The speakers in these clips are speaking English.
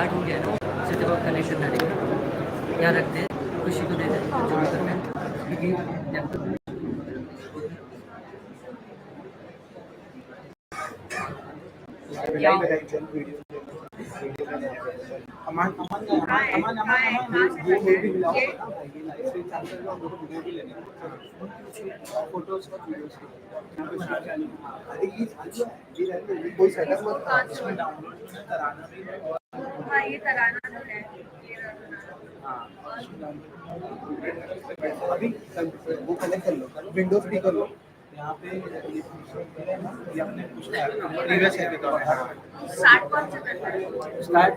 Start हो गया ना, उससे जब आप कनेक्शन डालेंगे क्या रखते हैं, खुशी को देते हैं जो भी करते हैं, क्योंकि ये कराना तो है। अभी वो कनेक्ट कर लो, विंडोज भी कर लो यहाँ पे, ये अपने प्रीवियस है तो स्टार्ट कौन से करना है? स्टार्ट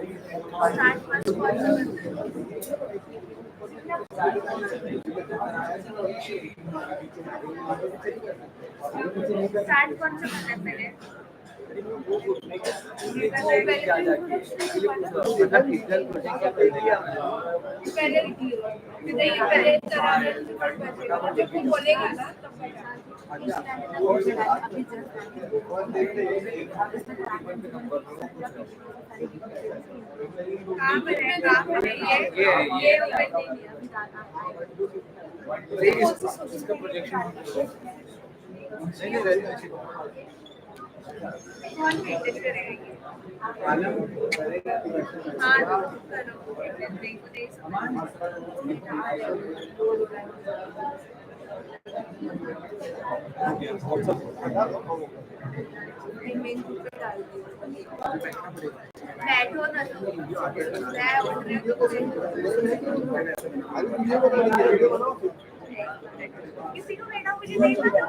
कौन से करना है पहले? बोलेगा ना इसका प्रोजेक्शन कौन मेंटेन करेगा? हाँ बैठो ना किसी को बैठा मुझे नहीं पता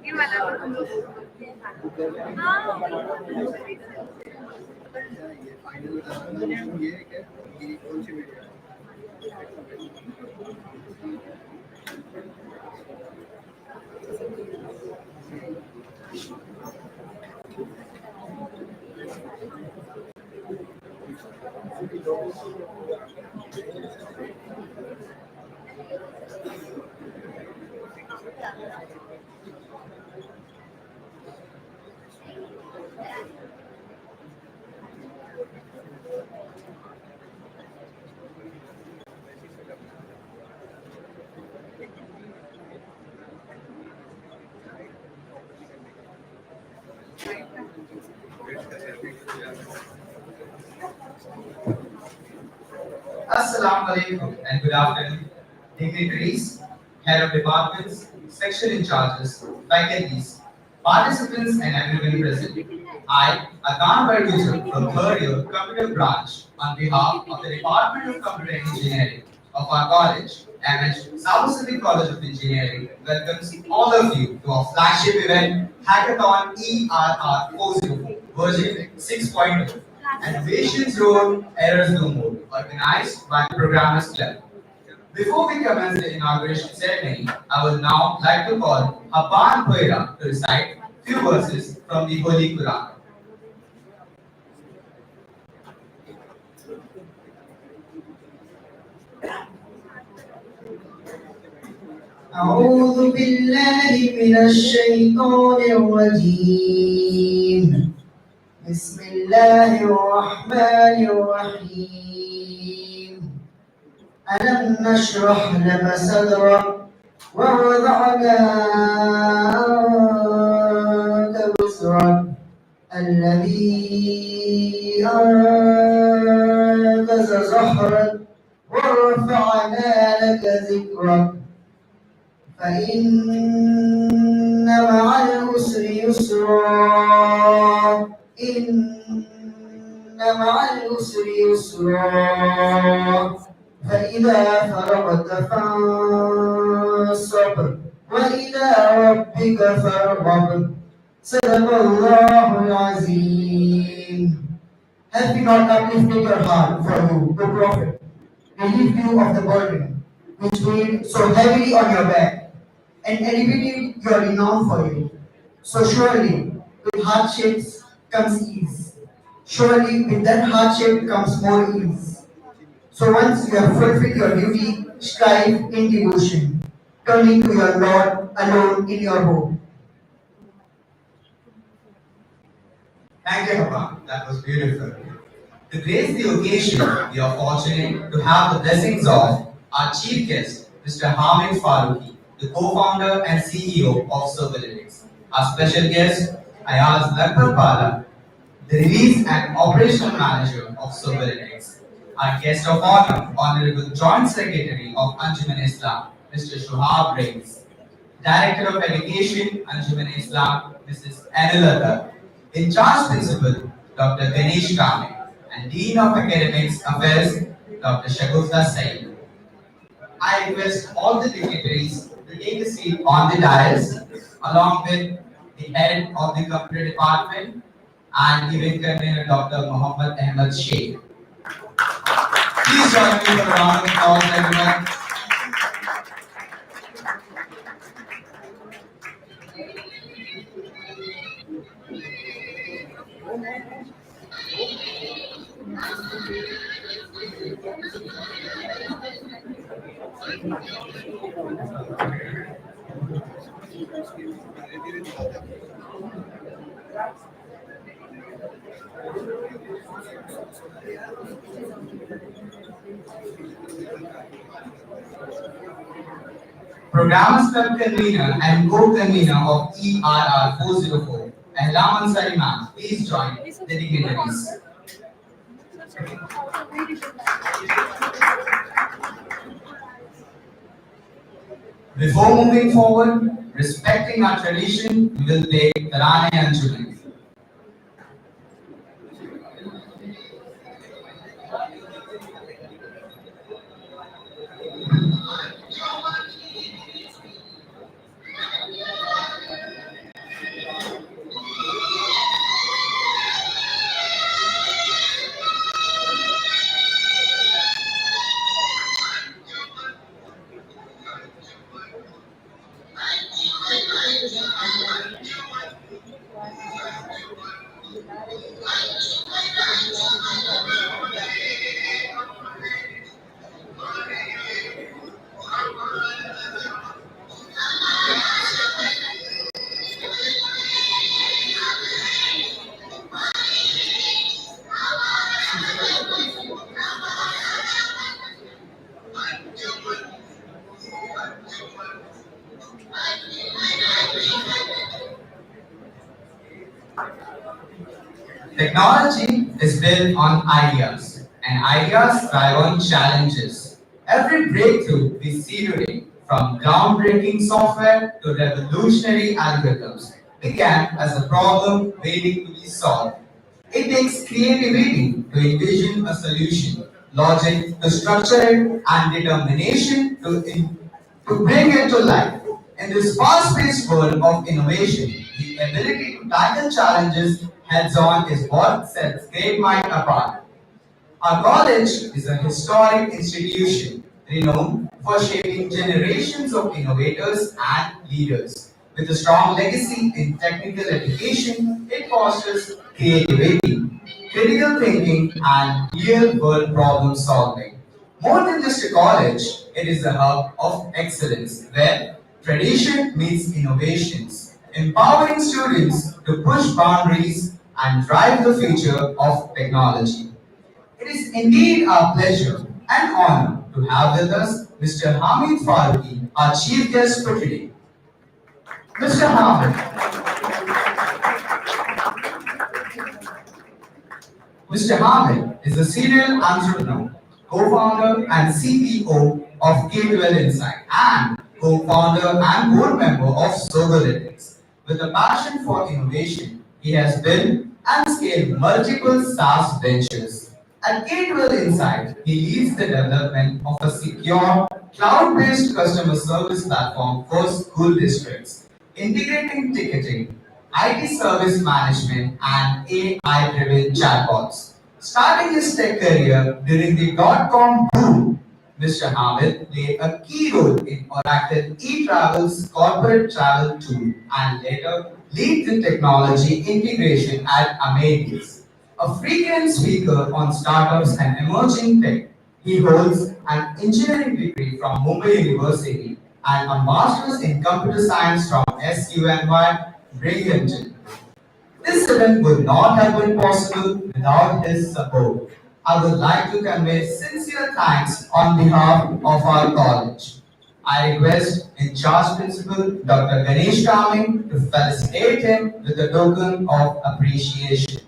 ये वाला Assalamu alaikum and good afternoon, dignitaries, head of departments, section in charges, faculties, participants and everyone present. I, Akan Barguja from third year Computer Branch, on behalf of the Department of Computer Engineering of our college, MH South Pacific College of Engineering, welcomes all of you to our flagship event, Hackathon ERR 404, version 6.0. Innovations Road, Errors No More, organized by the Programmers Club. Before we commence the inauguration ceremony, I would now like to call Haban Puera to recite few verses from the Holy Quran. أعوذ بالله من الشيطان الرجيم. بسم الله الرحمن الرحيم. ألم نشرح لك صدرك ووضعنا عنك وزرك الذي أنقذ ظهرك ورفعنا لك ذكرك فإن مع العسر يسرا إن مع العسر يسرا فإذا فرغت فانصب وإلى ربك فارغب صدق الله العظيم. Have we not uplifted your heart for you, O Prophet, relieved you of the burden which weighed so heavily on your back, and elevated your renown for you? So surely with hardships comes ease. Surely with that hardship comes more ease. So once you have fulfilled your duty, strive in devotion, turning to your Lord alone in your hope. Thank you, Papa. That was beautiful. To grace the occasion, we are fortunate to have the blessings of our chief guest, Mr. Hamid Farooqi, the co-founder and CEO of Soberlytics. Our special guest, Ayaz Lakpal, the release and operational manager of Soberlytics. Our guest of honor, Honorable Joint Secretary of Anjuman Islam, Mr. Shohab Reis. Director of Education, Anjuman Islam, Mrs. Anilata. In charge principal, Dr. Ganesh Kame. And Dean of Academics Affairs, Dr. Shagufta Said. I request all the dignitaries to take a seat on the dais, along with the head of the computer department and event convener, Dr. Muhammad Ahmed Sheikh. Please join me for a round of applause, everyone. Program Club Convener and Co-Convener of ERR 404, Ahlam Ansari ma'am, please join the dignitaries. Before moving forward, respecting our tradition, we will play Tarane Anjuman. Technology is built on ideas, and ideas thrive on challenges. Every breakthrough we see today, from groundbreaking software to revolutionary algorithms, began as a problem waiting to be solved. It takes creativity to envision a solution, logic to structure it, and determination to bring it to life. In this fast-paced world of innovation, the ability to tackle challenges heads-on is what sets great mind apart. Our college is a historic institution renowned for shaping generations of innovators and leaders. With a strong legacy in technical education, it fosters creativity, critical thinking, and real-world problem solving. More than just a college, it is a hub of excellence where tradition meets innovations, empowering students to push boundaries and drive the future of technology. It is indeed our pleasure and honor to have with us Mr. Hamid Farooqi, our chief guest for today. Mr. Hamid. Mr. Hamid is a serial entrepreneur, co-founder and CEO of K12 Insight and co-founder and board member of Soberlytics. With a passion for innovation, he has built and scaled multiple SaaS ventures. At K12 Insight, he leads the development of a secure, cloud-based customer service platform for school districts, integrating ticketing, IT service management, and AI-driven chatbots. Starting his tech career during the dot-com boom, Mr. Hamid played a key role in Oracle eTravel's corporate travel tool and later lead the technology integration at Amadeus. A frequent speaker on startups and emerging tech, he holds an engineering degree from Mumbai University and a master's in computer science from SUNY Binghamton. This event would not have been possible without his support. I would like to convey sincere thanks on behalf of our college. I request in charge principal Dr. Ganesh Kaming to felicitate him with a token of appreciation.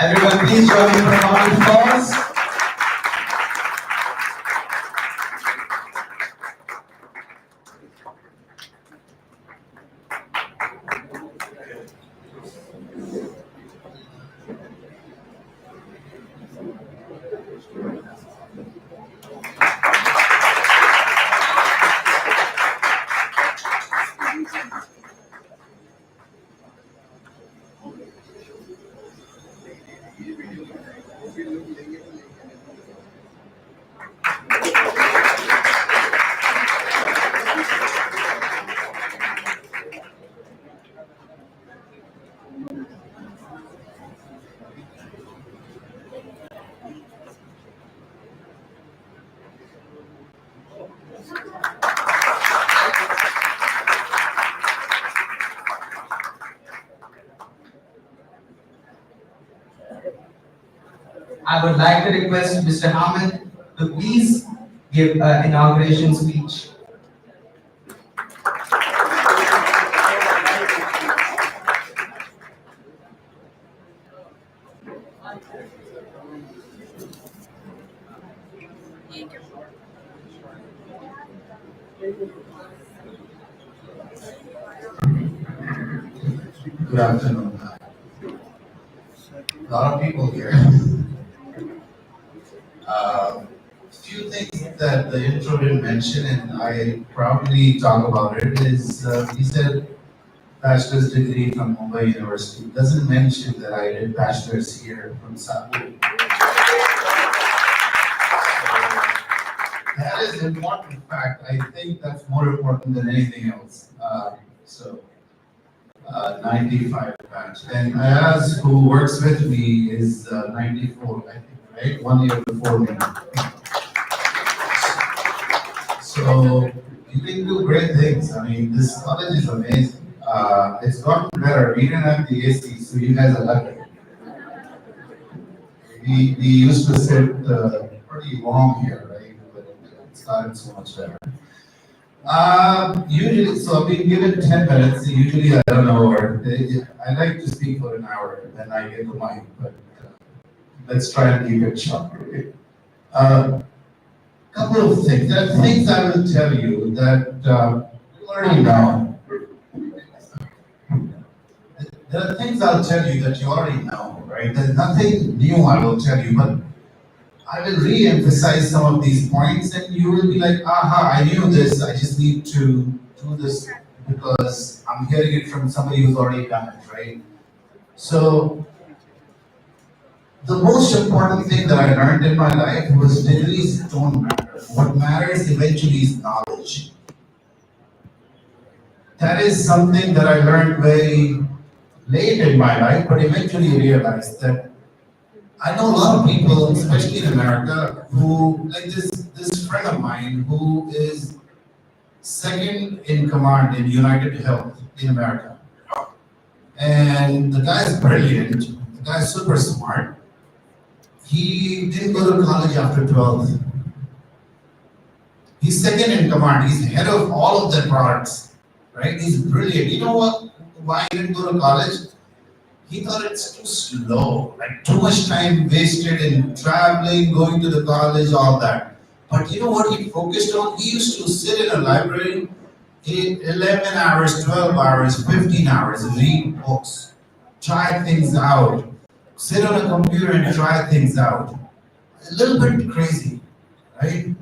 Everyone, please join me for a round of applause. I would like to request Mr. Hamid to please give an inauguration speech. Good afternoon. A lot of people here. Few things that the intro didn't mention, and I proudly talk about it, is he said bachelor's degree from Mumbai University. Doesn't mention that I did bachelor's here from Sabu. That is an important fact. I think that's more important than anything else. 95 batch. And Ayaz, who works with me, is 94, I think, right? 1 year before me. So you can do great things. I mean, this college is amazing. It's gotten better. We didn't have the AC, so you guys are lucky. We used to sit pretty long here, right? But it's gotten so much better. Usually, so I've been given 10 minutes. Usually, I don't know, or I like to speak for an hour, and then I get the mic. But let's try and keep it short. Couple of things. There are things I will tell you that you already know. There are things I'll tell you that you already know, right? There's nothing new I will tell you, but I will re-emphasize some of these points, and you will be like, aha, I knew this, I just need to do this because I'm hearing it from somebody who's already done it, right? So, the most important thing that I learned in my life was degrees don't matter. What matters eventually is knowledge. That is something that I learned very late in my life, but eventually realized that I know a lot of people, especially in America, who, like this friend of mine who is second in command in United Health in America. And the guy's brilliant, the guy's super smart. He didn't go to college after 12th. He's second in command, he's head of all of their products, right? He's brilliant. You know what? Why he didn't go to college? He thought it's too slow, like too much time wasted in traveling, going to the college, all that. But you know what he focused on? He used to sit in a library 11 hours, 12 hours, 15 hours, read books, try things out, sit on a computer and try things out. A little bit crazy, right?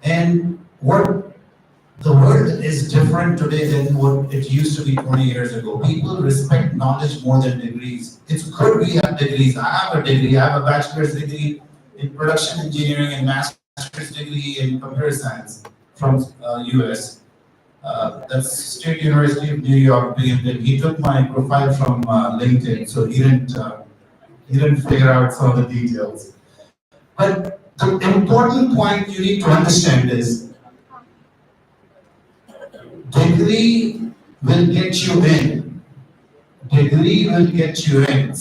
And what the world is different today than what it used to be 20 years ago. People respect knowledge more than degrees. It's good we have degrees. I have a degree. I have a bachelor's degree in production engineering and master's degree in computer science from US. That's State University of New York. He took my profile from LinkedIn, so he didn't figure out some of the details. But the important point you need to understand is degree will get you in. Degree will get you in.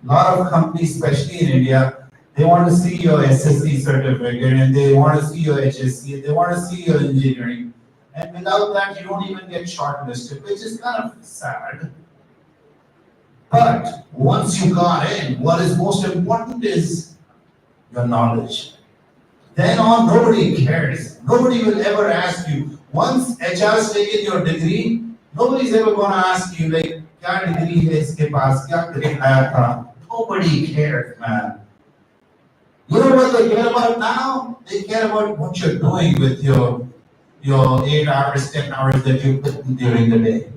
Lot of companies, especially in India, they want to see your SSC certificate and they want to see your HSC, they want to see your engineering. And without that, you don't even get shortlisted, which is kind of sad. But once you got in, what is most important is your knowledge. Then on, nobody cares. Nobody will ever ask you. Once HR's taken your degree, nobody's ever going to ask you, like, kya degree hai iske paas, kya grade aaya tha? Nobody cares, man. You know what they care about now? They care about what you're doing with your 8 hours, 10 hours that you put in during the day.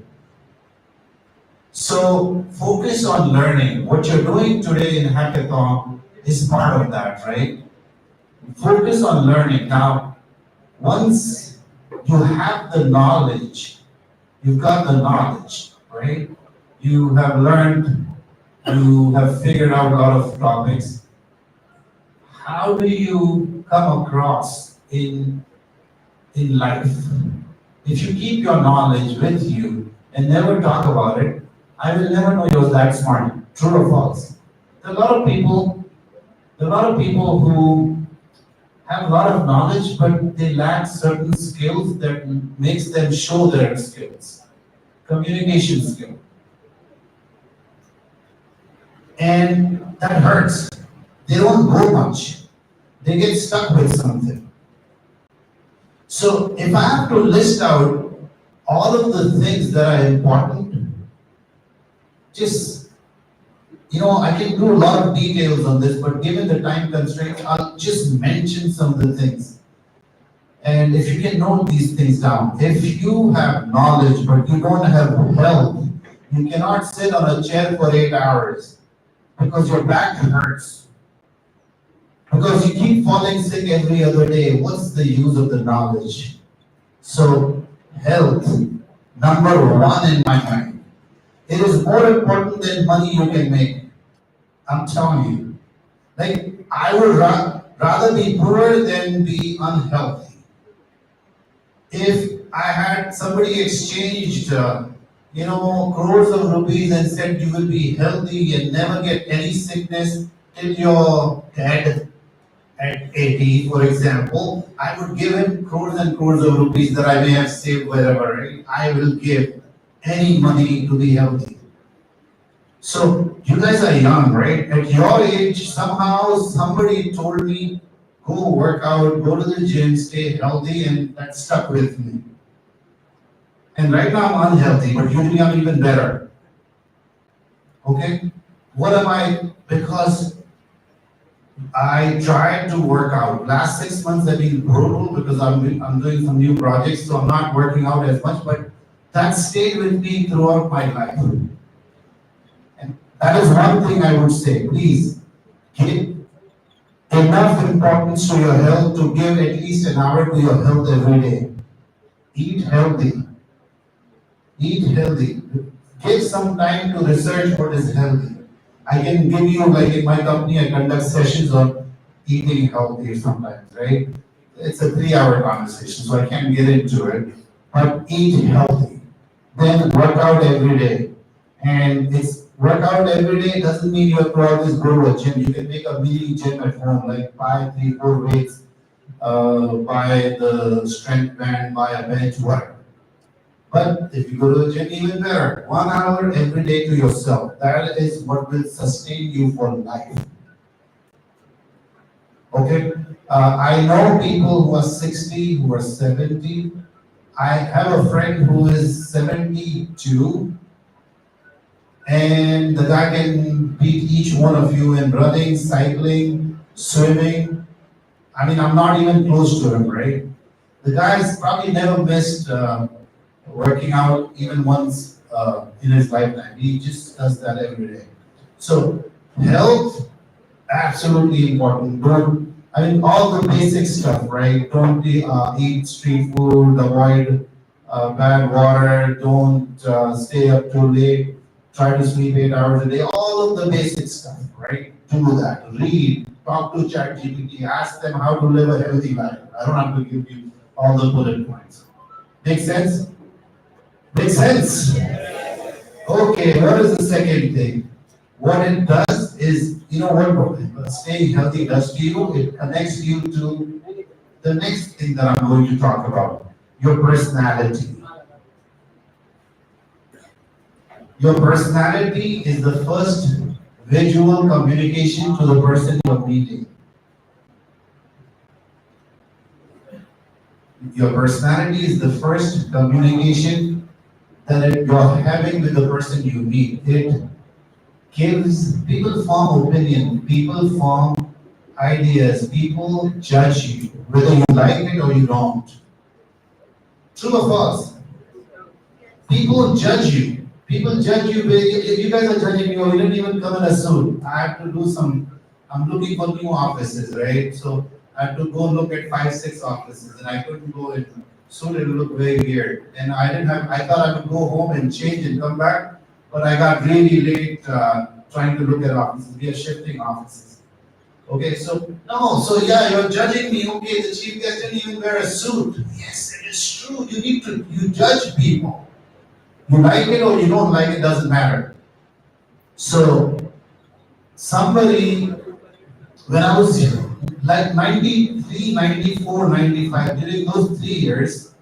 So focus on learning. What you're doing today in Hackathon is part of that, right? Focus on learning. Now, once you have the knowledge, you've got the knowledge, right? You have learned, you have figured out a lot of topics. How do you come across in life? If you keep your knowledge with you and never talk about it, I will never know you're that smart. True or false? There are a lot of people who have a lot of knowledge, but they lack certain skills that makes them show their skills. Communication skill. And that hurts. They don't go much. They get stuck with something. So if I have to list out all of the things that are important, just, I can do a lot of details on this, but given the time constraints, I'll just mention some of the things. And if you can note these things down, if you have knowledge but you don't have health, you cannot sit on a chair for 8 hours because your back hurts. Because you keep falling sick every other day, what's the use of the knowledge? So, health, number one in my mind. It is more important than money you can make. I'm telling you. Like, I would rather be poor than be unhealthy. If I had somebody exchanged, crores of rupees and said you will be healthy and never get any sickness till you're dead at 80, for example, I would give him crores and crores of rupees that I may have saved wherever, right? I will give any money to be healthy. So, you guys are young, right? At your age, somehow somebody told me, go work out, go to the gym, stay healthy, and that stuck with me. And right now I'm unhealthy, but usually I'm even better. Okay? What am I? Because I tried to work out. Last 6 months have been brutal because I'm doing some new projects, so I'm not working out as much, but that stayed with me throughout my life. And that is one thing I would say. Please, give enough importance to your health to give at least an hour to your health every day. Eat healthy. Eat healthy. Give some time to research what is healthy. I can give you, like in my company, I conduct sessions on eating healthy sometimes, right? It's a 3-hour conversation, so I can't get into it. But eat healthy. Then work out every day. And work out every day doesn't mean you have to always go to a gym. You can make a mini gym at home, like buy 3-4 weights, buy the strength band, buy a bench, whatever. But if you go to the gym, even better. 1 hour every day to yourself. That is what will sustain you for life. Okay? I know people who are 60, who are 70. I have a friend who is 72. And the guy can beat each one of you in running, cycling, swimming. I mean, I'm not even close to him, right? The guy's probably never missed working out even once in his lifetime. He just does that every day. So, health, absolutely important. All the basic stuff, right? Don't eat street food, avoid bad water, don't stay up too late, try to sleep 8 hours a day, all of the basic stuff, right? Do that. Read, talk to ChatGPT, ask them how to live a healthy life. I don't have to give you all the bullet points. Make sense? Make sense? Okay, what is the second thing? What it does is, you know what staying healthy does to you? It connects you to the next thing that I'm going to talk about, your personality. Your personality is the first visual communication to the person you're meeting. Your personality is the first communication that you're having with the person you meet. It gives, people form opinion, people form ideas, people judge you, whether you like it or you don't. True or false? People judge you. People judge you. If you guys are judging me, or you didn't even come in a suit, I have to do some, I'm looking for new offices, right? So I have to go look at 5-6 offices, and I couldn't go in suit, it would look very weird. And I thought I would go home and change and come back, but I got really late trying to look at offices. We are shifting offices. Okay, so yeah, you're judging me. Okay, the chief guest didn't even wear a suit. Yes, it is true. You judge people. You like it or you don't like it, doesn't matter. So somebody, when I was like 93, 94, 95, during those 3 years,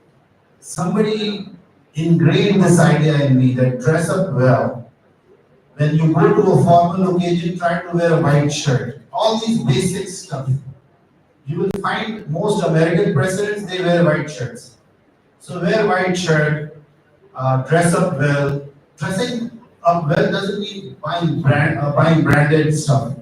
somebody ingrained this idea in me that dress up well. When you go to a formal occasion, try to wear a white shirt. All these basic stuff. You will find most American presidents, they wear white shirts. So wear white shirt, dress up well. Dressing up well doesn't mean buying branded stuff.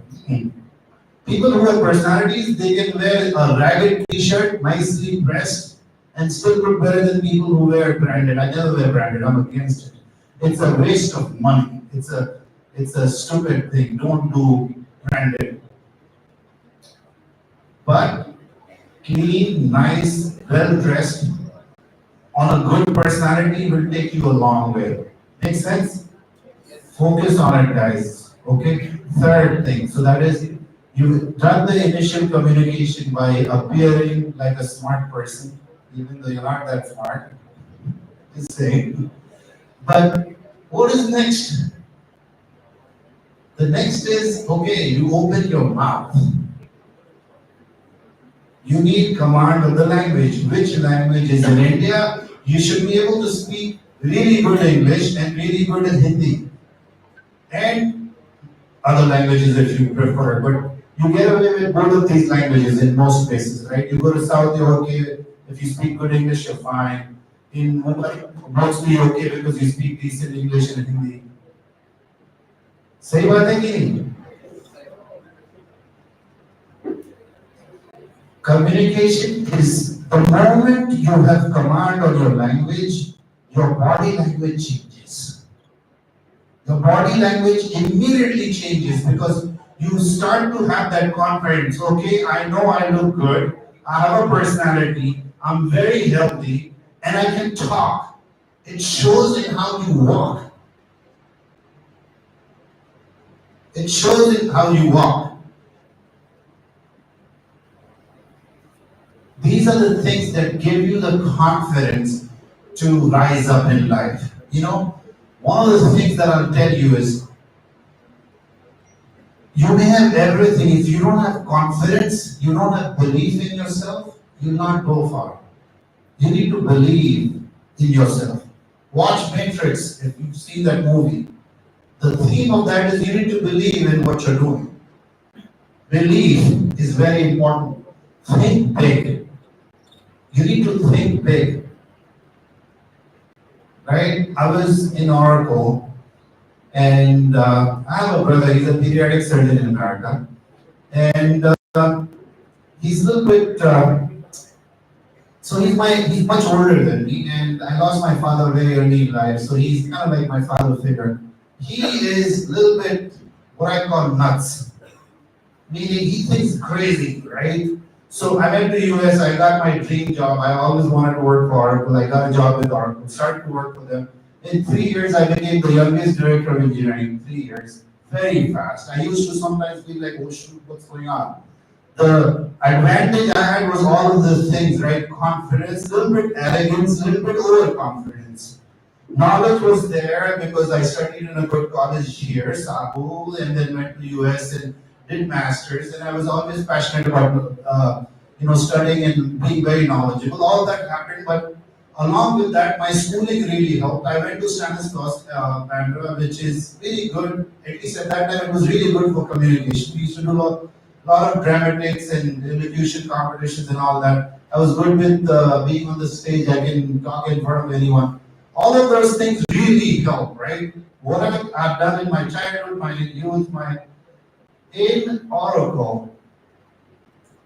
People who have personalities, they can wear a ragged t-shirt, nicely pressed, and still look better than people who wear branded. I never wear branded, I'm against it. It's a waste of money. It's a stupid thing. Don't do branded. But clean, nice, well-dressed, on a good personality will take you a long way. Make sense? Focus on it, guys. Okay? Third thing, so that is, you've done the initial communication by appearing like a smart person, even though you're not that smart. Just saying. But what is next? The next is, okay, you open your mouth. You need command of the language. Which language is in India? You should be able to speak really good English and really good in Hindi. And other languages if you prefer, but you get away with both of these languages in most places, right? You go to South, you're okay. If you speak good English, you're fine. In Mumbai, mostly you're okay because you speak decent English and Hindi. सही बात है कि नहीं? Communication is the moment you have command on your language, your body language changes. Your body language immediately changes because you start to have that confidence. Okay, I know I look good, I have a personality, I'm very healthy, and I can talk. It shows in how you walk. It shows in how you walk. These are the things that give you the confidence to rise up in life. You know, one of the things that I'll tell you is, you may have everything. If you don't have confidence, you don't have belief in yourself, you'll not go far. You need to believe in yourself. Watch Mindflix if you've seen that movie. The theme of that is you need to believe in what you're doing. Belief is very important. Think big. You need to think big. Right? I was in Oracle, and I have a brother, he's a pediatric surgeon in America. And he's a little bit, so he's much older than me, and I lost my father very early in life, so he's kind of like my father figure. He is a little bit what I call nuts, meaning he thinks crazy, right? So I went to US, I got my dream job. I always wanted to work for Oracle. I got a job with Oracle, started to work for them. In 3 years, I became the youngest director of engineering. 3 years, very fast. I used to sometimes feel like, oh shoot, what's going on? The advantage I had was all of the things, right? Confidence, little bit arrogance, little bit overconfidence. Knowledge was there because I studied in a good college here, Sabu, and then went to US and did masters, and I was always passionate about studying and being very knowledgeable. All that happened, but along with that, my schooling really helped. I went to Stanislas, Bandra, which is really good. At least at that time, it was really good for communication. We used to do a lot of dramatics and elocution competitions and all that. I was good with being on the stage. I can talk in front of anyone. All of those things really help, right? What I've done in my childhood, my youth, in Oracle,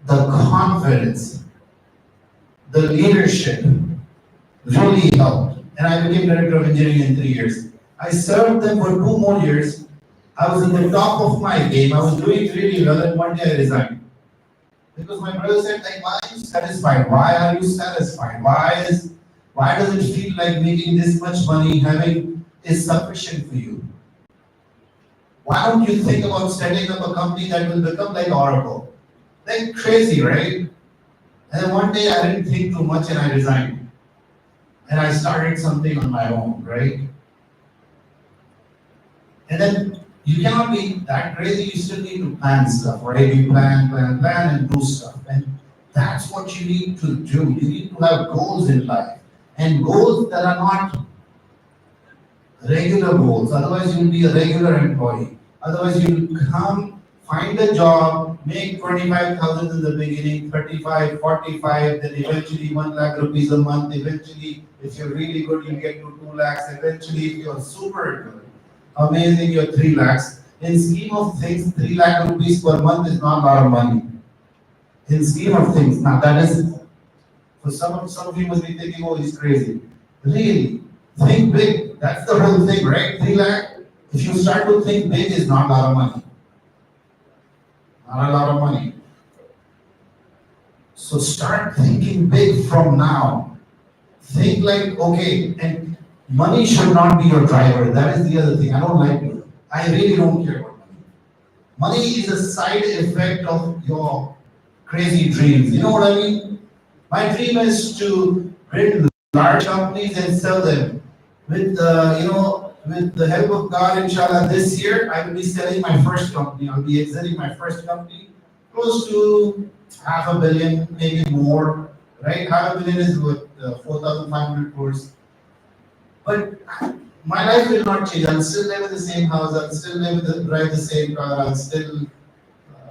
the confidence, the leadership really helped. And I became director of engineering in 3 years. I served them for 2 more years. I was in the top of my game. I was doing really well, and one day I resigned. Because my brother said, like, why are you satisfied? Why are you satisfied? Why does it feel like making this much money, having is sufficient for you? Why don't you think about setting up a company that will become like Oracle? Like crazy, right? And then one day I didn't think too much and I resigned. And I started something on my own, right? And then you cannot be that crazy, you still need to plan stuff, right? You plan and do stuff. And that's what you need to do. You need to have goals in life. And goals that are not regular goals, otherwise you'll be a regular employee. Otherwise you'll come, find a job, make 25,000 in the beginning, 35, 45, then eventually 1 lakh rupees a month. Eventually, if you're really good, you get to 2 lakhs. Eventually, if you're super good, amazing, you're 3 lakhs. In scheme of things, 3 lakh rupees per month is not a lot of money. In scheme of things, now that is, for some of you must be thinking, oh, he's crazy. Really, think big. That's the whole thing, right? 3 lakh. If you start to think big, is not a lot of money. Not a lot of money. So start thinking big from now. Think like, okay, and money should not be your driver. That is the other thing. I don't like it. I really don't care about money. Money is a side effect of your crazy dreams. You know what I mean? My dream is to build large companies and sell them. With with the help of God, inshallah, this year I will be selling my first company. I'll be exiting my first company, close to $500 million, maybe more. Right? $500 million is what 4,500 crores. But my life will not change. I'll still live in the same house. I'll still drive the same car. I'll still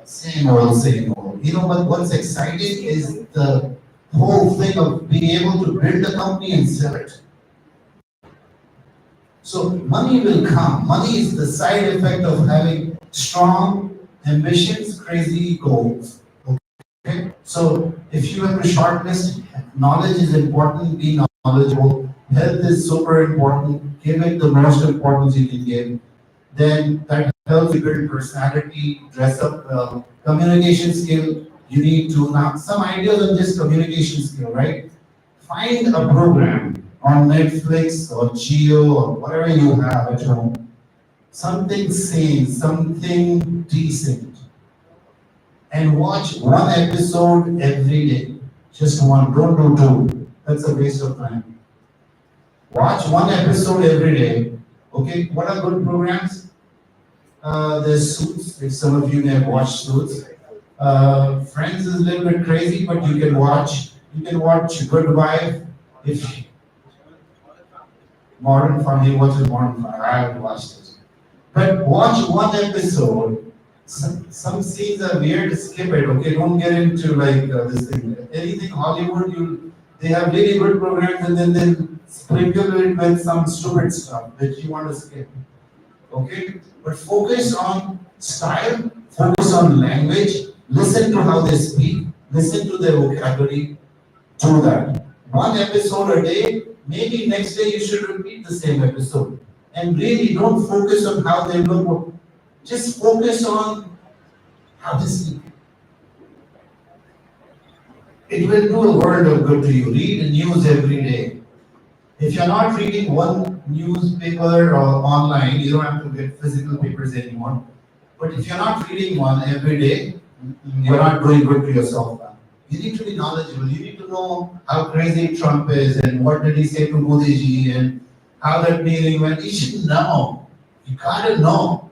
same old. You know, but what's exciting is the whole thing of being able to build a company and sell it. So money will come. Money is the side effect of having strong ambitions, crazy goals. Okay? So if you have a short list, knowledge is important, be knowledgeable. Health is super important. Give it the most importance you can give. Then that helps you build personality, dress up well. Communication skill, you need to now some ideas on just communication skill, right? Find a program on Netflix or Geo or whatever you have at home. Something sane, something decent. And watch one episode every day. Just one, don't do 2. That's a waste of time. Watch one episode every day. Okay, what are good programs? There's Suits, if some of you may have watched Suits. Friends is a little bit crazy, but you can watch Good Wife. If Modern Family, watch Modern Family. I haven't watched it. But watch one episode. Some scenes are weird, skip it, okay? Don't get into like this thing. Anything Hollywood, they have really good programs and then they sprinkle it with some stupid stuff that you want to skip. Okay? But focus on style, focus on language, listen to how they speak, listen to their vocabulary, do that. One episode a day, maybe next day you should repeat the same episode. And really don't focus on how they look, just focus on how they speak. It will do a world of good to you. Read the news every day. If you're not reading one newspaper or online, you don't have to get physical papers anymore. But if you're not reading one every day, you're not doing good to yourself. You need to be knowledgeable. You need to know how crazy Trump is and what did he say to Modi ji and how that meeting went. You should know. You gotta know.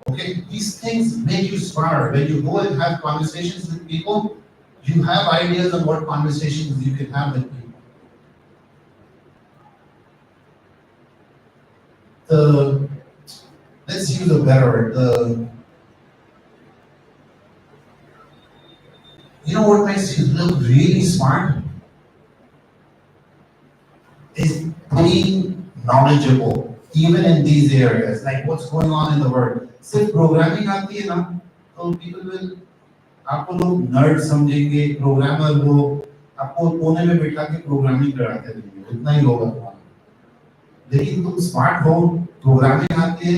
Okay, these things make you smarter. When you go and have conversations with people, you have ideas on what conversations you can have with people. Let's use a better word. You know what makes you look really smart? Is being knowledgeable, even in these areas, like what's going on in the world. सिर्फ programming आती है ना, तो people will आपको लोग nerd समझेंगे, programmer हो, आपको कोने में बिठा के प्रोग्रामिंग कराते रहेंगे, उतना ही होगा तुम्हारा। लेकिन तुम स्मार्ट हो, प्रोग्रामिंग आती है,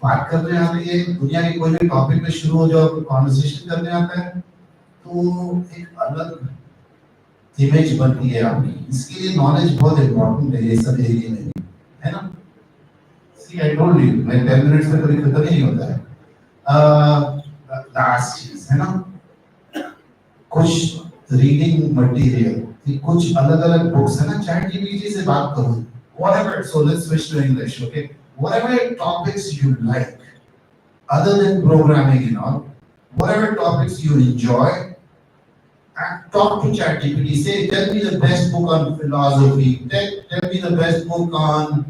बात करने आती है, दुनिया के कोई भी टॉपिक पे शुरू हो जाओ, कॉन्वर्सेशन करने आता है, तो एक अलग इमेज बनती है आपकी। इसके लिए नॉलेज बहुत इम्पोर्टेंट है ये सब एरिया में, है ना? See, I told you, मैं 10 मिनट्स में कभी खत्म नहीं होता है। लास्ट चीज है ना, कुछ रीडिंग मटेरियल, कुछ अलग अलग बुक्स है ना, चैट जीपीटी से बात करो, whatever. So let's switch to English, okay? Whatever topics you like, other than programming and all, whatever topics you enjoy, talk to ChatGPT. Say, tell me the best book on philosophy. Tell me the best book on,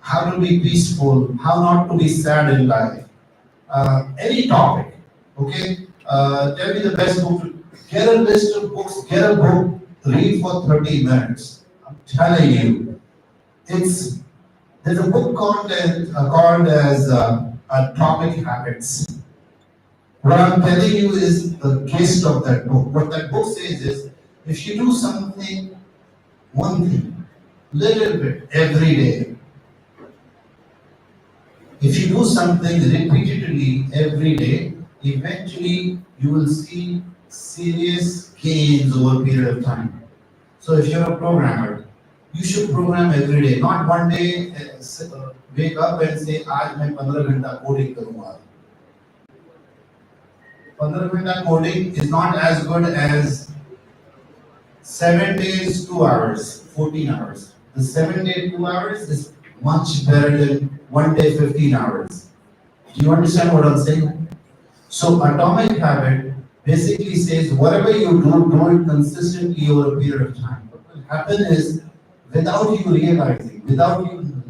how to be peaceful, how not to be sad in life. Any topic, okay? Tell me the best book. Get a list of books. Get a book. Read for 30 minutes. I'm telling you, there's a book called as Atomic Habits. What I'm telling you is the gist of that book. What that book says is, if you do something, one thing, little bit every day, if you do something repeatedly every day, eventually you will see serious gains over a period of time. So if you're a programmer, you should program every day, not one day wake up and say, आज मैं 15 घंटा coding करूँगा. 15 घंटा coding is not as good as 7 days, 2 hours, 14 hours. The 7 day, 2 hours is much better than 1 day, 15 hours. Do you understand what I'm saying? So Atomic Habit basically says whatever you do it consistently over a period of time. What will happen is, without you realizing, without you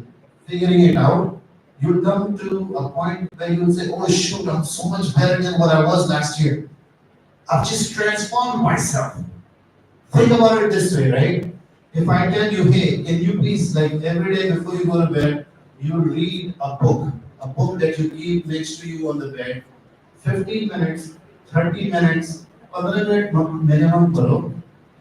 figuring it out, you'll come to a point where you'll say, oh shoot, I'm so much better than what I was last year. I've just transformed myself. Think about it this way, right? If I tell you, hey, can you please, like every day before you go to bed, you read a book that you keep next to you on the bed, 15 minutes, 30 minutes, 15 minutes minimum करो,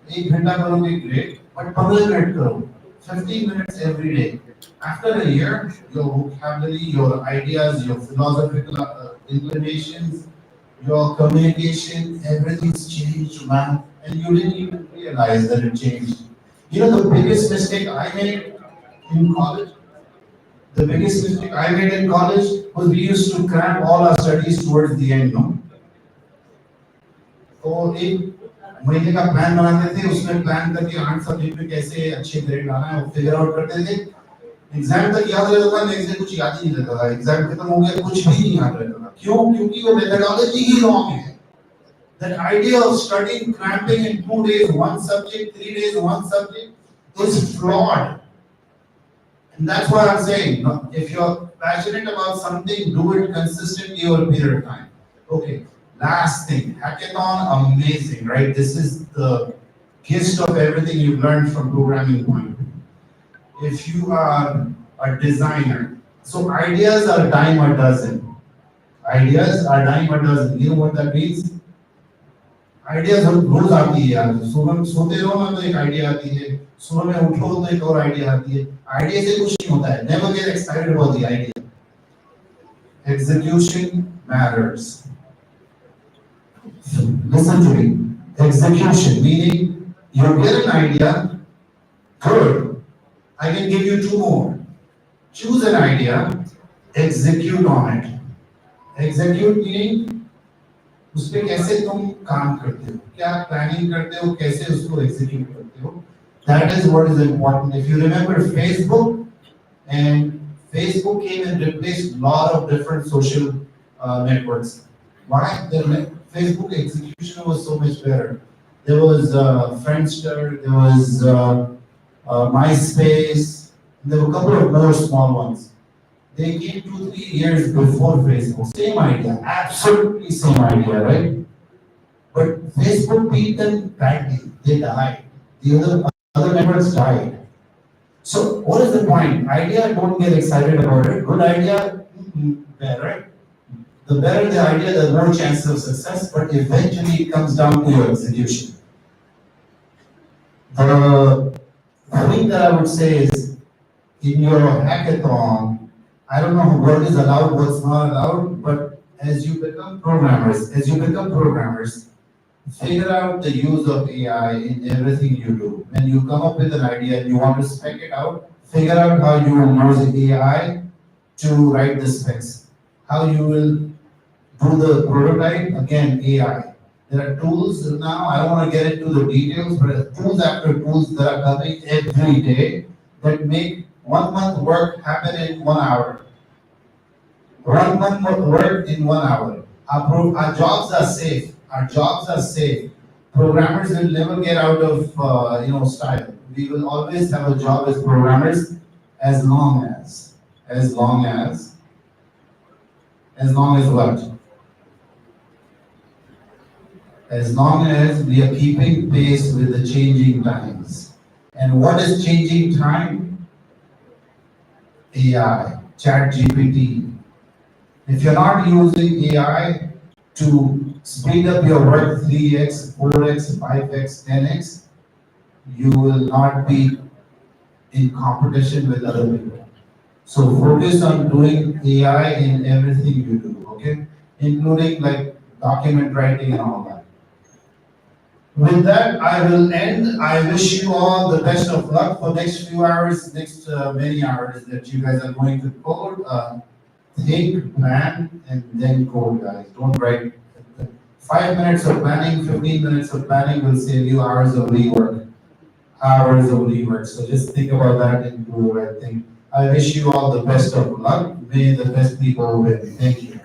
1 घंटा करोगे great, but 15 minutes करो, 15 minutes every day. After a year, your vocabulary, your ideas, your philosophical inclinations, your communication, everything's changed, man, and you didn't even realize that it changed. You know the biggest mistake I made in college? The biggest mistake I made in college was we used to cram all our studies towards the end, no? तो एक महीने का plan बनाते थे, उसमें plan करके 8 subject में कैसे अच्छे ग्रेड लाना है वो फिगर आउट करते थे. एग्जाम तक याद रहता था, नेक्स्ट डे कुछ याद ही नहीं रहता था. एग्जाम खत्म हो गया, कुछ भी नहीं याद रहता था. क्यों? क्योंकि वो मेथोडोलॉजी ही रॉन्ग है. That idea of studying, cramping in 2 days, one subject, 3 days, one subject is flawed. And that's what I'm saying. If you're passionate about something, do it consistently over a period of time. Okay, last thing, hackathon, amazing, right? This is the gist of everything you've learned from programming point. If you are a designer, so ideas are a dime a dozen. Ideas are a dime a dozen. You know what that means? Ideas रोज आती है यार. सुबह सोते रहो ना तो एक आइडिया आती है, सुबह में उठो तो एक और आइडिया आती है. आइडिया से कुछ नहीं होता है. Never get excited about the idea. Execution matters. Listen to me. Execution, meaning you get an idea, good. I can give you two more. Choose an idea, execute on it. Execute meaning उस पे कैसे तुम काम करते हो, क्या planning करते हो, कैसे उसको एग्जीक्यूट करते हो. That is what is important. If you remember Facebook, and Facebook came and replaced a lot of different social networks. Why? The Facebook execution was so much better. There was Friendster, there was MySpace, there were a couple of more small ones. They came 2-3 years before Facebook. Same idea, absolutely same idea, right? But Facebook beat them badly. They died. The other networks died. So what is the point? Idea, don't get excited about it. Good idea, better. The better the idea, the more chances of success, but eventually it comes down to your execution. The thing that I would say is, in your hackathon, I don't know what is allowed, what's not allowed, but as you become programmers, figure out the use of AI in everything you do. When you come up with an idea and you want to spec it out, figure out how you will use AI to write the specs. How you will do the prototype, again, AI. There are tools now, I don't want to get into the details, but tools after tools that are coming every day that make 1 month work happen in 1 hour. 1 month work in 1 hour. Our jobs are safe. Our jobs are safe. Programmers will never get out of style. We will always have a job as programmers as long as what? As long as we are keeping pace with the changing times. And what is changing time? AI, ChatGPT. If you're not using AI to speed up your work 3x, 4x, 5x, 10x, you will not be in competition with other people. So focus on doing AI in everything you do, okay? Including like document writing and all that. With that, I will end. I wish you all the best of luck for next few hours, next many hours that you guys are going to code. Think, plan, and then code, guys. Don't write. 5 minutes of planning, 15 minutes of planning will save you hours of rework. So just think about that and do the right thing. I wish you all the best of luck. May the best people win. Thank you.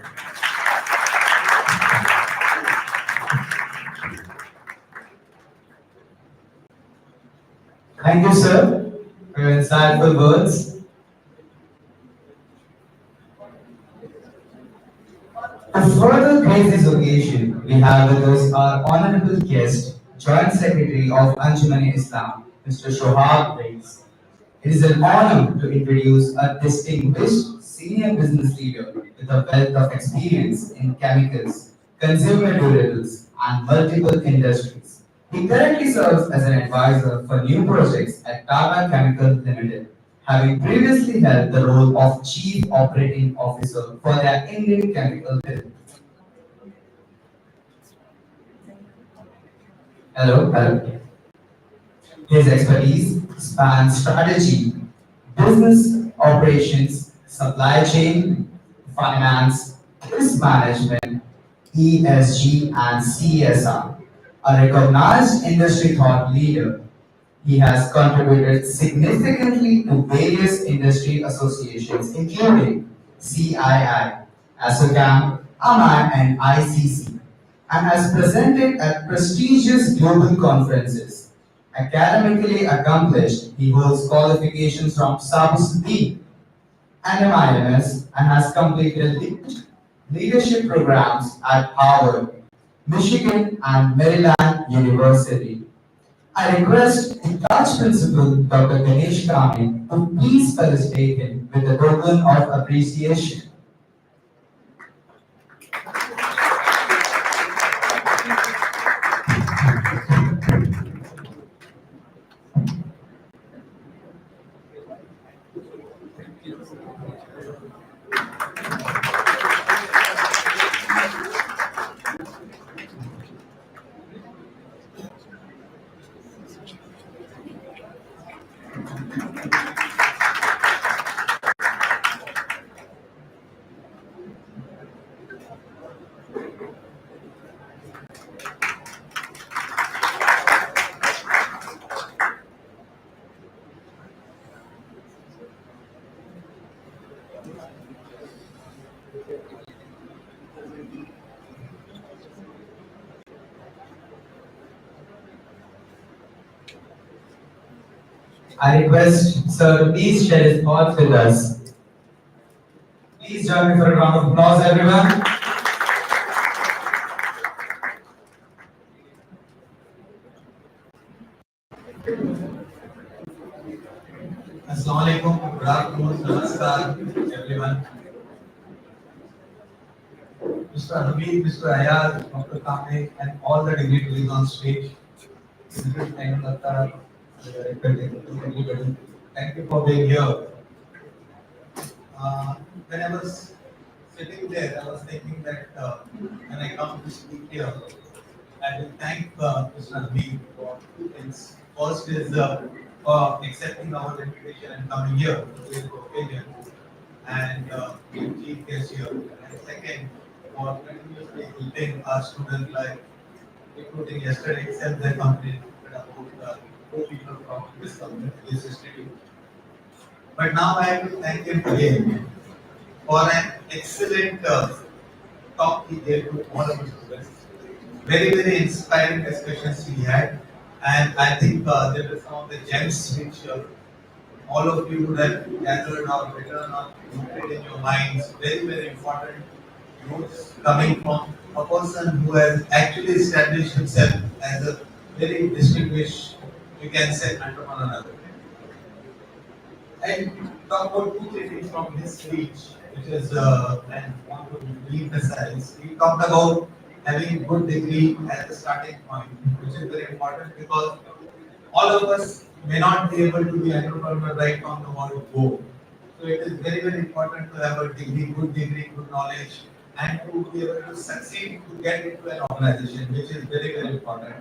Thank you, sir, for your insightful words. To further grace this occasion, we have with us our honorable guest, Joint Secretary of Anjuman Islam, Mr. Shohab Reis. It is an honor to introduce a distinguished senior business leader with a wealth of experience in chemicals, consumer durables, and multiple industries. He currently serves as an advisor for new projects at Tata Chemical Limited, having previously held the role of Chief Operating Officer for their Indian chemical business. Hello. His expertise spans strategy, business operations, supply chain, finance, risk management, ESG, and CSR. A recognized industry thought leader, he has contributed significantly to various industry associations, including CII, ASSOCHAM, AMAN, and ICC, and has presented at prestigious global conferences. Academically accomplished, he holds qualifications from SABS-D and MIMS and has completed leadership programs at Harvard, Michigan, and Maryland University. I request the Touch Principal, Dr. Ganesh Kami, to please felicitate him with a token of appreciation. I request Sir to please share his thoughts with us. Please join me for a round of applause, everyone. Assalamu alaikum, good afternoon, namaskar, everyone. Mr. Hamid, Mr. Ayaz, Dr. Kameh, and all the dignitaries on stage. Thank you for being here. When I was sitting there, I was thinking that when I come to speak here, I will thank Mr. Hamid for two things. First is for accepting our invitation and coming here to his opinion and being chief guest here. And second, for continuously helping our students, like including yesterday itself, their company about 4 people from this company, this institute. But now I have to thank him again for an excellent talk he gave to all of us students. Very, very inspiring discussions we had. And I think there were some of the gems which all of you would have gathered or written or noted in your minds. Very, very important notes coming from a person who has actually established himself as a very distinguished, you can say, entrepreneur. And talk about two things from his speech, which is, and want to re-emphasize. He talked about having good degree as the starting point, which is very important because all of us may not be able to be entrepreneur right from the word go. So it is very, very important to have a degree, good knowledge, and to be able to succeed to get into an organization, which is very, very important.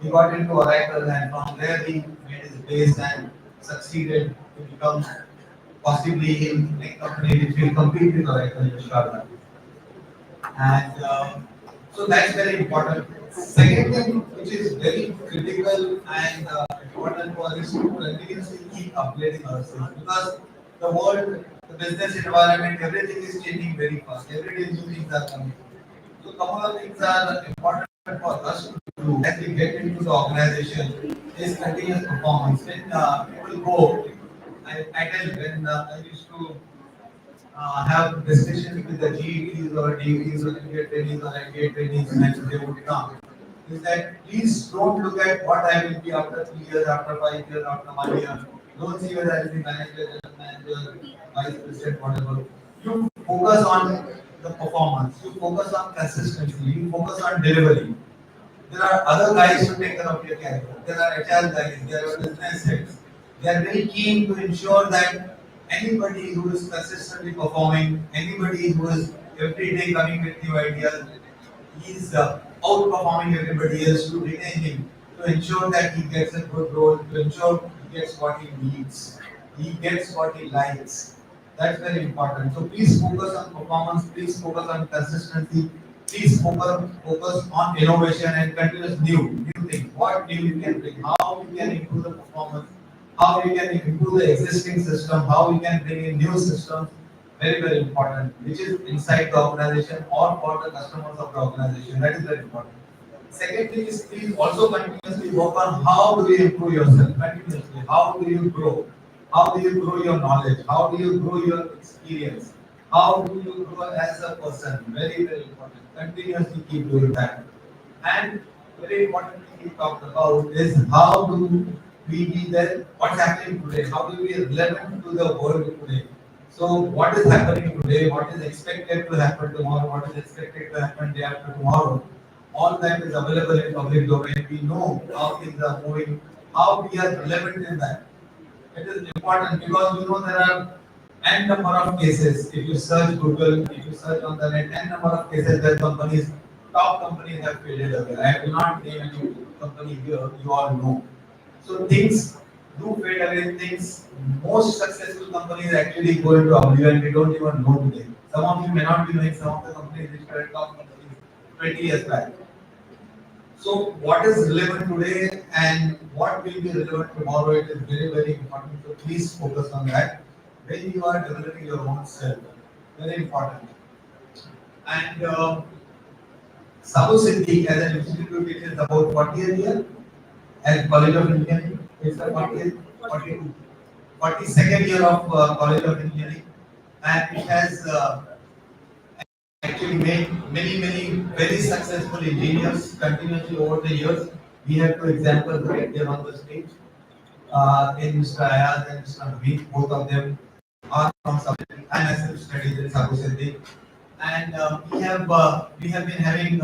He got into Oracle, and from there he made his base and succeeded to become possibly in a company which will compete with Oracle in Charlotte. And so that's very important. Second thing, which is very critical and important for us to continuously keep upgrading ourselves because the world, the business environment, everything is changing very fast. Every day new things are coming. So a couple of things are important for us to do as we get into the organization is continuous performance. When people go, I tell when I used to have discussions with the GETs or DETs or MBA trainees or MBA trainees and they would come. Is that please don't look at what I will be after 3 years, after 5 years, after 1 year. Don't see whether I will be manager, manager, vice president, whatever. You focus on the performance. You focus on consistency. You focus on delivery. There are other guys who take care of your character. There are HR guys. There are business heads. They are very keen to ensure that anybody who is consistently performing, anybody who is every day coming with new ideas, he is outperforming everybody else to retain him, to ensure that he gets a good role, to ensure he gets what he needs, he gets what he likes. That's very important. So please focus on performance, please focus on consistency, please focus on innovation and continuous new things. What new you can bring, how you can improve the performance, how we can improve the existing system, how we can bring in new systems, very, very important, which is inside the organization or for the customers of the organization. That is very important. Second thing is please also continuously work on how do you improve yourself continuously, how do you grow, how do you grow your knowledge, how do you grow your experience, how do you grow as a person, very, very important. Continuously keep doing that. And very important thing he talked about is how do we be there, what's happening today, how do we relevant to the world today. So what is happening today, what is expected to happen tomorrow, what is expected to happen day after tomorrow, all that is available in public domain. We know how things are moving, how we are relevant in that. It is important because we know there are n number of cases. If you search Google, if you search on the net, n number of cases that companies, top companies have faded away. I will not name any company here, you all know. So things do fade away. Things, most successful companies actually go into oblivion. We don't even know today. Some of you may not be knowing some of the companies which were top companies 20 years back. So what is relevant today and what will be relevant tomorrow, it is very, very important. So please focus on that when you are developing your own self. Very important. And Sabu Siddiq as an institute, it is about 40 years as College of Engineering. It's a 42, 42nd year of College of Engineering, and it has actually made many, many very successful engineers continuously over the years. We have two examples right here on the stage. In Mr. Ayaz and Mr. Naveed, both of them are from Sabu Siddiq. I myself studied in Sabu Siddiq. And we have been having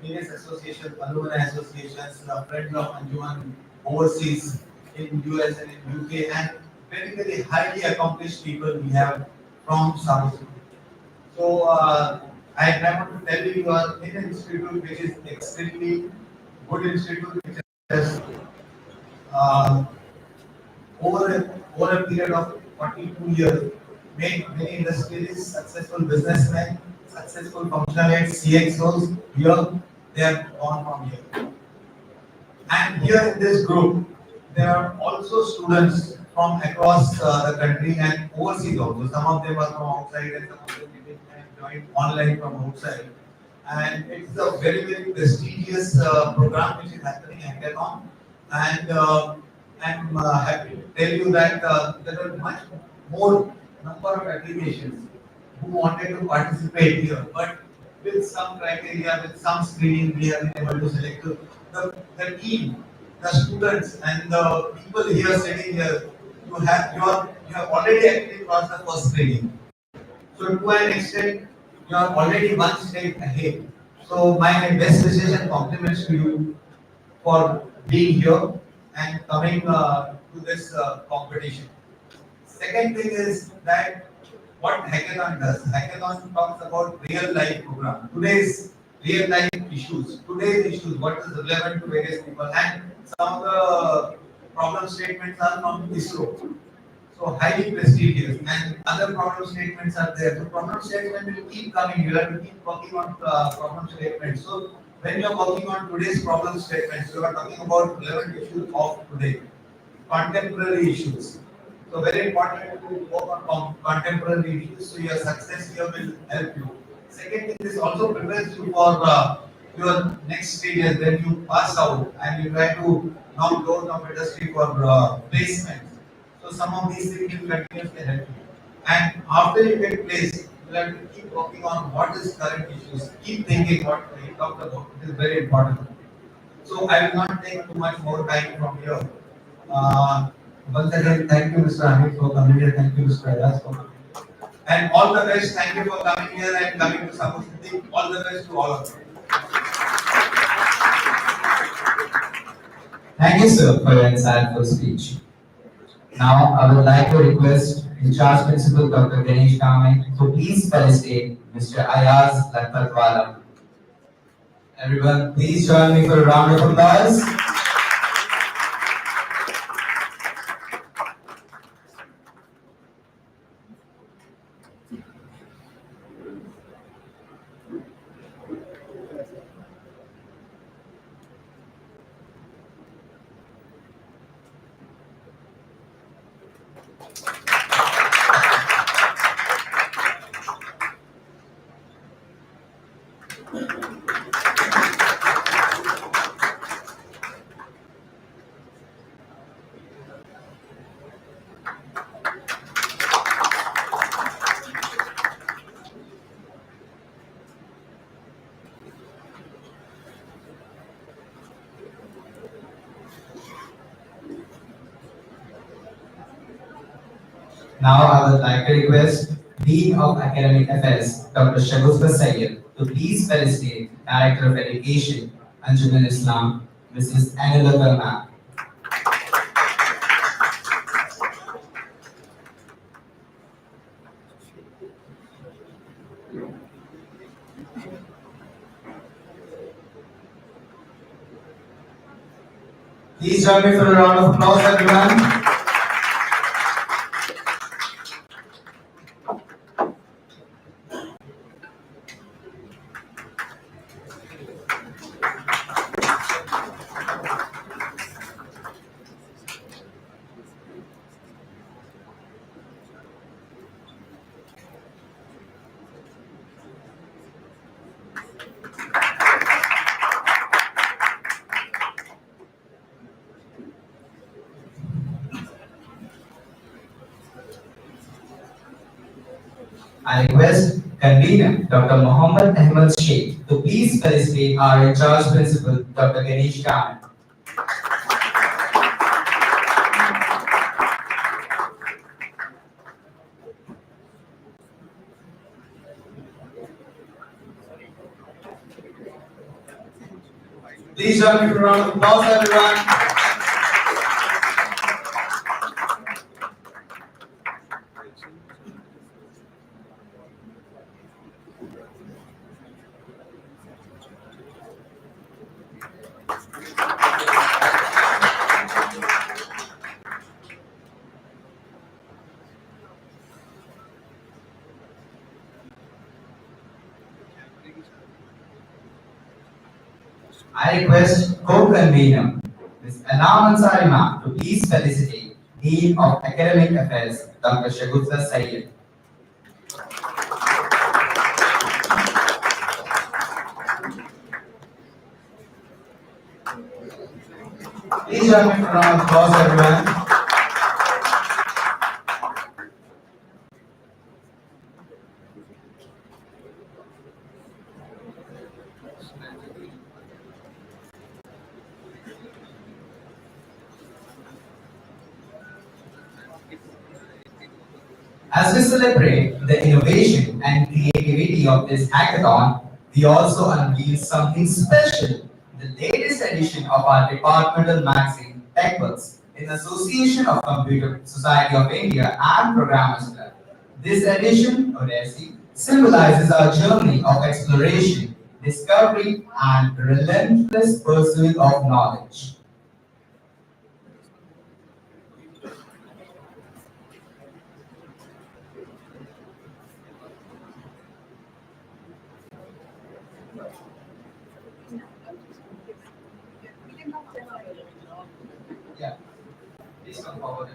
various associations, alumni associations, friends of Anjuman overseas in US and in UK, and very, very highly accomplished people we have from South. So I want to tell you, you are in an institute which is extremely good institute, which has uh, over a period of 42 years made many industrialists, successful businessmen, successful functional heads, CXOs. Here, they have gone from here. And here in this group, there are also students from across the country and overseas also. Some of them are from outside and some of them have joined online from outside. And it's a very, very prestigious program which is happening at Hackathon. And I'm happy to tell you that there are much more number of applications who wanted to participate here, but with some criteria, with some screening, we have been able to select the team, the students, and the people here sitting here. You have already actually crossed the first screening. So to an extent, you are already one step ahead. So my best wishes and compliments to you for being here and coming to this competition. Second thing is that what Hackathon does. Hackathon talks about real life program. Today's real life issues. Today's issues, what is relevant to various people. And some of the problem statements are from ISRO. So highly prestigious. And other problem statements are there. So problem statement will keep coming. You have to keep working on problem statements. So when you are working on today's problem statements, you are talking about relevant issues of today, contemporary issues. So very important to work on contemporary issues. So your success here will help you. Second thing, this also prepares you for your next stages when you pass out and you try to knock doors of industry for placements. So some of these things will continuously help you. And after you get placed, you have to keep working on what is current issues. Keep thinking what you talked about. It is very important. So I will not take too much more time from here. Once again, thank you, Mr. Amit, for coming here. Thank you, Mr. Ayaz, for coming here. And all the best. Thank you for coming here and coming to Sabu Siddiq. All the best to all of you. Thank you, sir, for your insightful speech. Now, I would like to request the charge principal, Dr. Ganesh Kamek, to please felicitate Mr. Ayaz Lakhatwala. Everyone, please join me for a round of applause. Now I would like to request Dean of Academic Affairs, Dr. Shagusta Sayyid, to please felicitate Director of Education, Anjuman Islam, Mrs. Anila Verma. Please join me for a round of applause, everyone. I request convener Dr. Mohammed Ahmed Sheikh to please felicitate our in charge principal Dr. Ganesh Khan. Please join me for a round of applause, everyone. I request co-convener Ms. Anam Ansari ma'am to please felicitate Dean of Academic Affairs Dr. Shagufta Sayyed. Please join me for a round of applause, everyone. As we celebrate the innovation and creativity of this hackathon, we also unveil something special, the latest edition of our departmental magazine, TechBuds, in association of Computer Society of India and Programmers Club. This edition, Odessi, symbolizes our journey of exploration, discovery, and relentless pursuit of knowledge. Yeah, please come forward.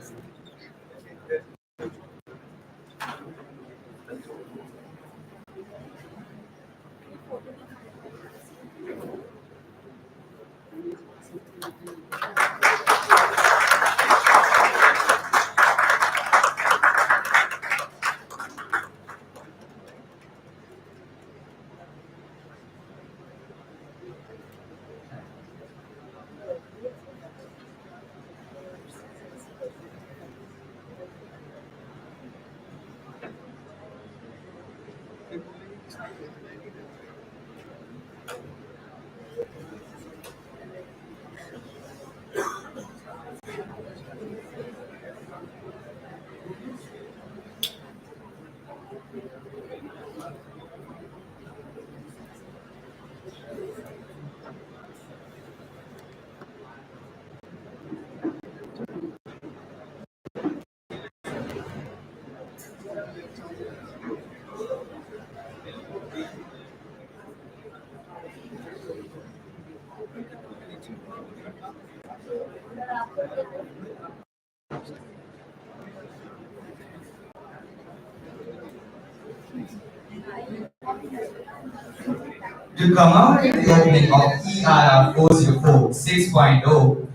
To commemorate the opening of ERR 404 6.0,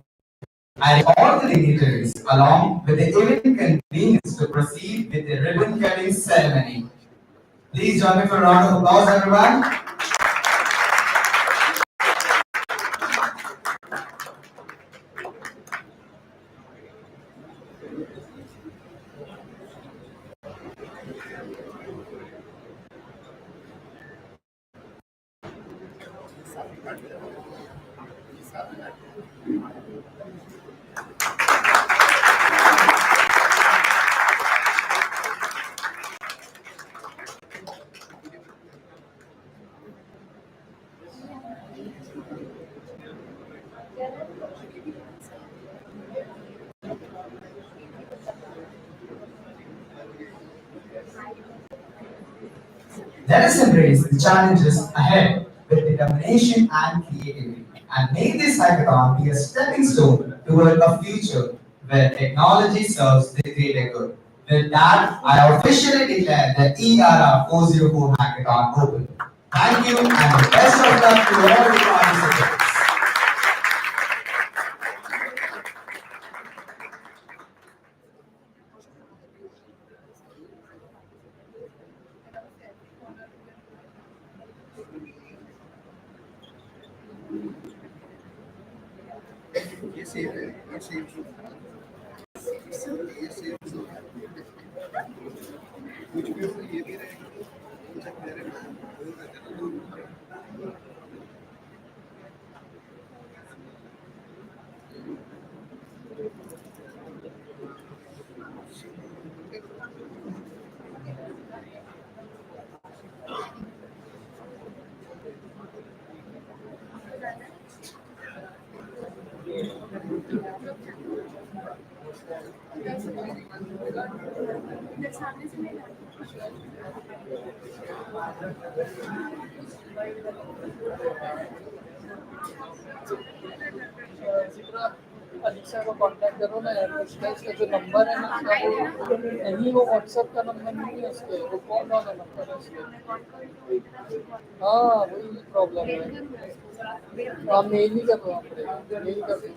I invite all the dignitaries along with the event conveners to proceed with the ribbon cutting ceremony. Please join me for a round of applause, everyone. Let us embrace the challenges ahead with determination and creativity, and make this hackathon be a stepping stone toward a future where technology serves the greater good. With that, I officially declare the ERR 404 hackathon open. Thank you, and the best of luck to all the participants. Safe है, ये safe zone है, ये safe zone है। कुछ भी हो ये भी रहेगा, कुछ मेरे में वो रहते हैं ना। सामने से नहीं अलीशा को कांटेक्ट करो ना यार, उसका इसका जो नंबर है ना उसका वो नहीं, वो व्हाट्सएप का नंबर नहीं है उसके, वो कौन वाला नंबर है उसके। हाँ वही प्रॉब्लम है, हाँ मेल ही कर दो आप, मेल कर दो।